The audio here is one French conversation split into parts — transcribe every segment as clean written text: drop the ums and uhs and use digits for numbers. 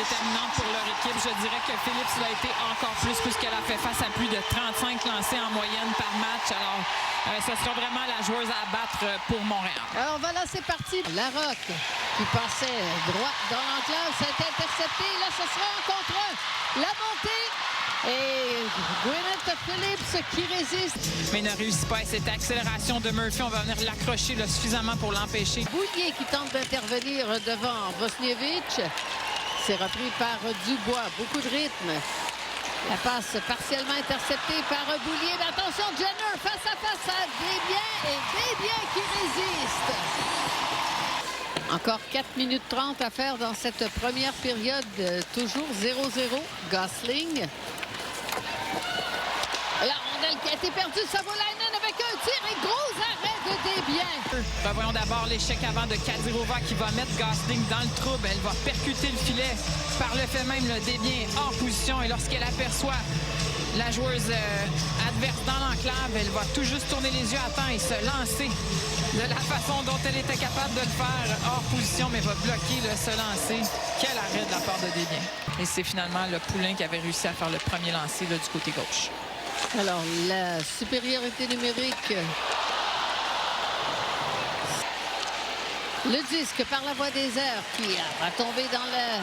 déterminante pour leur équipe. Je dirais que Phillips l'a été encore plus puisqu'elle a fait face à plus de 35 lancés en moyenne par match. Alors, ce sera vraiment la joueuse à abattre pour Montréal. Alors voilà, c'est parti. Larocque qui passait droit dans l'enclave, ça a été intercepté. Là, ce sera un contre un. La montée. Et Gwyneth Phillips qui résiste. Mais ne réussit pas. Et cette accélération de Murphy, on va venir l'accrocher suffisamment pour l'empêcher. Bouillier qui tente d'intervenir devant Bosniewicz. C'est repris par Dubois. Beaucoup de rythme. La passe partiellement interceptée par Bouillier. Mais attention, Jenner face à face à Desbiens. Et Desbiens qui résiste. Encore 4 minutes 30 à faire dans cette première période. Toujours 0-0. Gosling. La rondelle qui a été perdue. Savolainen avec un tir et gros arrêt de Desbiens. Voyons d'abord l'échec avant de Kadyrova qui va mettre Gosling dans le trouble. Elle va percuter le filet. Par le fait même, le Desbiens hors position. Et lorsqu'elle aperçoit la joueuse adverse dans l'enclave, elle va tout juste tourner les yeux à temps et se lancer de la façon dont elle était capable de le faire hors position, mais va bloquer ce lancer. Quel arrêt de la part de Desbiens. Et c'est finalement le Poulain qui avait réussi à faire le premier lancer du côté gauche. Alors, la supériorité numérique. Le disque par la voie des airs qui va tomber dans la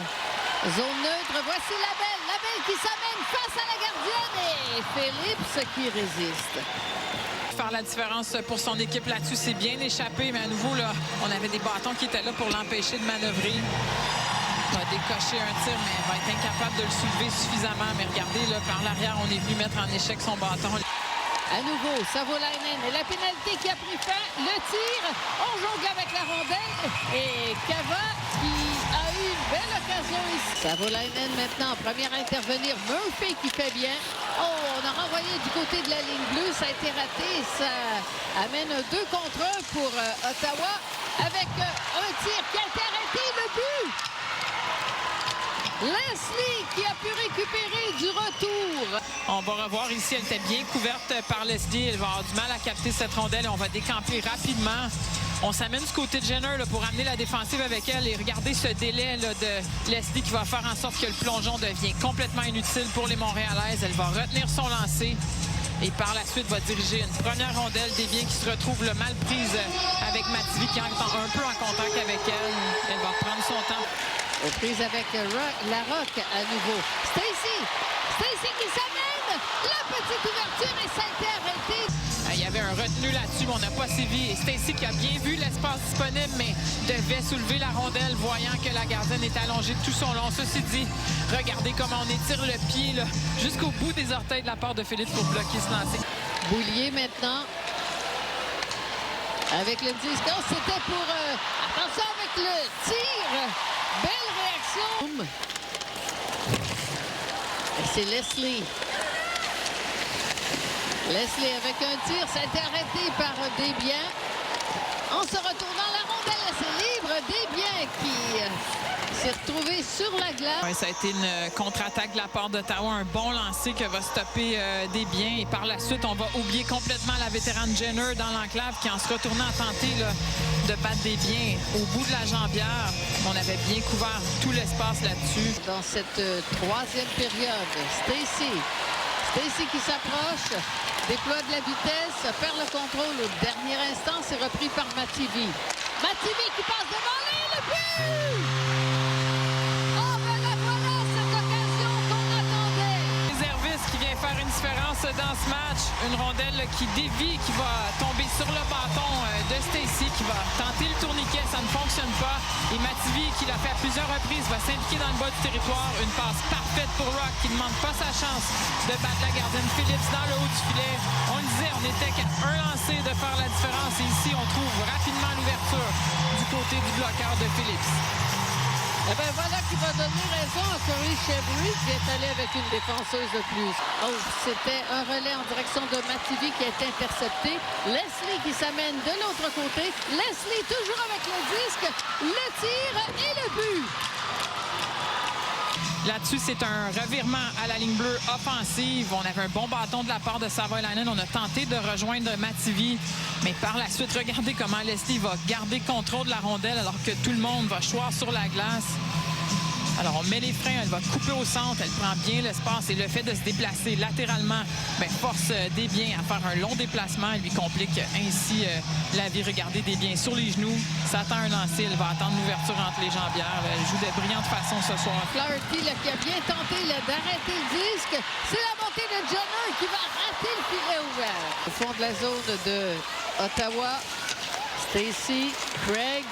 zone neutre. Voici Labelle qui s'amène face à la gardienne et Phillips qui résiste. Faire la différence pour son équipe là-dessus, c'est bien échappé, mais à nouveau, là, on avait des bâtons qui étaient là pour l'empêcher de manœuvrer. Il va décocher un tir, mais il va être incapable de le soulever suffisamment. Mais regardez, là, par l'arrière, on est venu mettre en échec son bâton. À nouveau, Savolainen et la pénalité qui a pris fin. Le tir, on jongle avec la rondelle et Cava qui a eu une belle occasion ici. Savolainen maintenant, première à intervenir. Murphy qui fait bien. Oh, on a renvoyé du côté de la ligne bleue. Ça a été raté. Ça amène un 2 contre 1 pour Ottawa avec un tir qui a été arrêté. Le but! Leslie qui a pu récupérer du retour. On va revoir ici, elle était bien couverte par Leslie. Elle va avoir du mal à capter cette rondelle. On va décamper rapidement. On s'amène du côté de Jenner pour amener la défensive avec elle. Et regardez ce délai de Leslie qui va faire en sorte que le plongeon devient complètement inutile pour les Montréalaises. Elle va retenir son lancer. Et par la suite, va diriger une première rondelle. Desbiens qui se retrouve le mal prise avec Mativi qui entre un peu en contact avec elle. Elle va prendre son temps. Aux prises avec Larocque à nouveau. Stacy qui s'amène. La petite ouverture et ça a été arrêté. Il y avait un retenu là-dessus, mais on n'a pas sévi. Et Stacy qui a bien vu l'espace disponible, mais devait soulever la rondelle, voyant que la gardienne est allongée tout son long. Ceci dit, regardez comment on étire le pied jusqu'au bout des orteils de la part de Phillips pour bloquer ce lancer. Bouillier maintenant. Avec le disque. Oh, c'était pour... attention avec le tir. Belle réaction. Et c'est Leslie. Leslie avec un tir. Ça a été arrêté par Desbiens. En se retournant, la rondelle, c'est libre. Desbiens qui s'est retrouvé sur la glace. Ouais, ça a été une contre-attaque de la part d'Ottawa. Un bon lancer que va stopper Desbiens. Et par la suite, on va oublier complètement la vétérane Jenner dans l'enclave qui, en se retournant, a tenté de battre Desbiens au bout de la jambière. On avait bien couvert tout l'espace là-dessus. Dans cette troisième période, Stacy qui s'approche, déploie de la vitesse, perd le contrôle au dernier instant. C'est repris par Mativi. Mativi qui passe devant lui, le but! Oh, ben là, voilà cette occasion qu'on attendait. Réserviste qui vient faire une différence dans ce match. Une rondelle qui dévie, qui va tomber sur le bâton de Stacy, qui va tenter le tourniquet. Ça ne fonctionne pas. Et Mativi, qui l'a fait à plusieurs reprises, va s'impliquer dans le bas du territoire. Une passe parfaite pour Rock, qui ne demande pas sa chance de battre la gardienne Phillips dans le haut du filet. On le disait, on était qu'à un lancer de faire la différence. Et ici, on trouve rapidement l'ouverture du côté du bloqueur de Phillips. Et bien voilà qui va donner raison à Corey Chevry qui est allé avec une défenseuse de plus. Oh, c'était un relais en direction de Mativi qui a été intercepté. Leslie qui s'amène de l'autre côté. Leslie toujours avec le disque, le tir et le but. Là-dessus, c'est un revirement à la ligne bleue offensive. On avait un bon bâton de la part de Savolainen. On a tenté de rejoindre Mativi. Mais par la suite, regardez comment Leslie va garder contrôle de la rondelle alors que tout le monde va choir sur la glace. Alors, on met les freins, elle va couper au centre, elle prend bien l'espace et le fait de se déplacer latéralement force Desbiens à faire un long déplacement. Elle lui complique ainsi la vie. Regardez Desbiens sur les genoux, s'attend un lancer, elle va attendre l'ouverture entre les jambières. Elle joue de brillante façon ce soir. Flaherty qui a bien tenté d'arrêter le disque. C'est la montée de Jenner qui va rater le filet ouvert. Au fond de la zone de Ottawa, Stacey, Craig,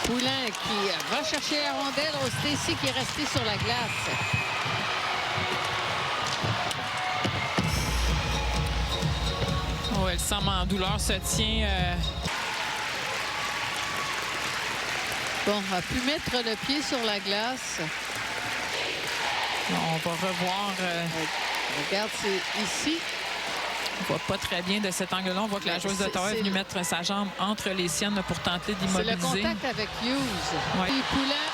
Poulin qui va chercher la rondelle. Stacey qui est resté sur la glace. Oh, elle semble en douleur, se tient. Bon, a pu mettre le pied sur la glace. On va revoir. Regarde, c'est ici. On voit pas très bien de cet angle-là. On voit que la joueuse d'Ottawa est venue mettre sa jambe entre les siennes pour tenter d'immobiliser. C'est le contact avec Hughes. Ouais. Et Poulin,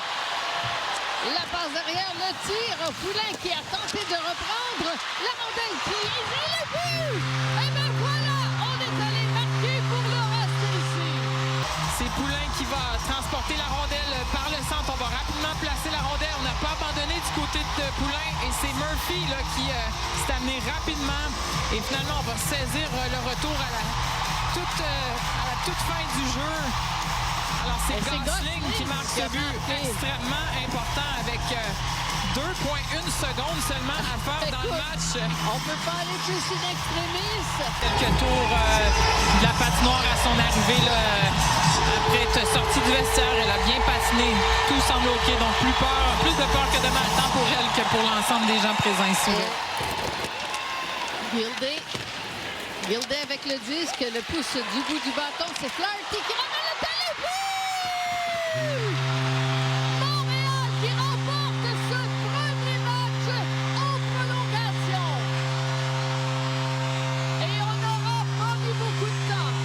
la passe derrière, le tir. Poulin qui a tenté de reprendre. La rondelle qui est le but. Et bien voilà, on est allé marquer pour Laura Stacey. C'est Poulin qui va transporter la rondelle par le centre. On va rapidement placer la rondelle. On n'a pas abandonné du côté de Poulin. Et c'est Murphy là, qui s'est amené rapidement. Et finalement, on va saisir le retour à la toute fin du jeu. Alors, c'est Gosling qui marque ce but extrêmement important avec 2,1 secondes seulement à faire dans le match. On peut pas aller plus in extremis. Quelques tours de la patinoire à son arrivée. Là, après être sortie du vestiaire, elle a bien patiné. Tout semble OK. Donc, plus de peur que de mal tant pour elle que pour l'ensemble des gens présents ici. Gildé avec le disque, le pouce du bout du bâton, c'est Flaherty qui ramène le téléphone! Montréal qui remporte ce premier match en prolongation. Et on n'aura pas mis beaucoup de temps.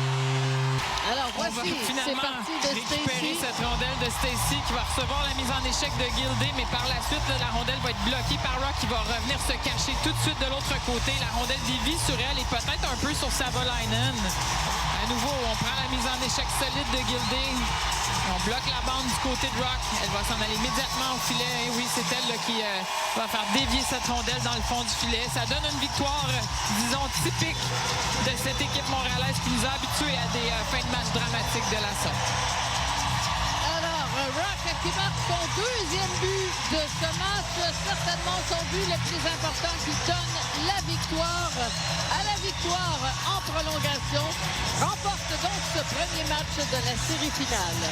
Alors voici, c'est parti de récupérer Stacey. cette rondelle de Stacey qui va recevoir la mise en échec de Gildé, mais par la suite, là, la rondelle va être bloquée par Rock qui va revenir se cacher tout de suite de l'autre côté. La rondelle dévie sur elle et peut-être un peu sur Savolainen. À nouveau, on prend la mise en échec solide de Gildé. On bloque la bande du côté de Rock. Elle va s'en aller immédiatement au filet. Et oui, c'est elle là, qui va faire dévier cette rondelle dans le fond du filet. Ça donne une victoire, disons, typique de cette équipe montréalaise qui nous a habitués à des fins de match dramatiques de la sorte. Alors, Rock qui marque son deuxième but de ce match, certainement son but le plus important qui donne la victoire à la victoire en prolongation, remporte donc ce premier match de la série finale.